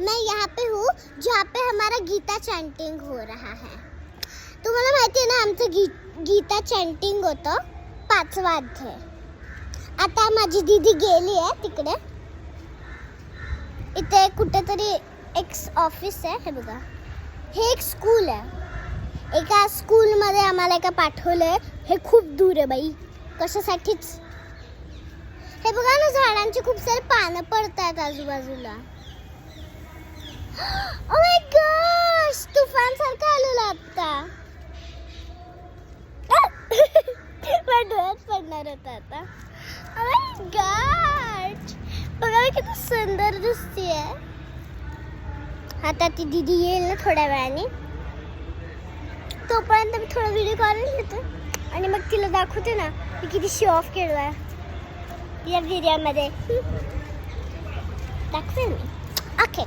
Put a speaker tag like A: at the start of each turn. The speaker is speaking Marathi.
A: मैं यहाँ पे हूँ जहाँ पे हमारा गीता चॅन्टिंग हो रहा है. तुम्हाला माहिती आहे ना आमचं गीता चॅन्टिंग होतं 5वां अध्याय. आता माझी दीदी गेली आहे तिकडे. इथे कुठेतरी एक ऑफिस आहे. हे बघा, हे एक स्कूल आहे. एका स्कूलमध्ये आम्हाला एका पाठवलंय. हे खूप दूर आहे बाई, कशासाठीच. हे बघा ना, झाडांची खूप सारे पानं पडतात आजूबाजूला. ओ माय गॉश, तुफान सारखं आलेलं आता. माझ्या डोळ्यात पडणार होता आता. ओ माय गॉड, बघा किती सुंदर दिसतीये. आता ती दीदी येईल ना थोड्या वेळाने, तोपर्यंत मी थोडा व्हिडिओ काढून घेते आणि मग तिला दाखवते ना मी किती शो ऑफ केलं या व्हिडिओमध्ये. दाखवेल मी. ओके.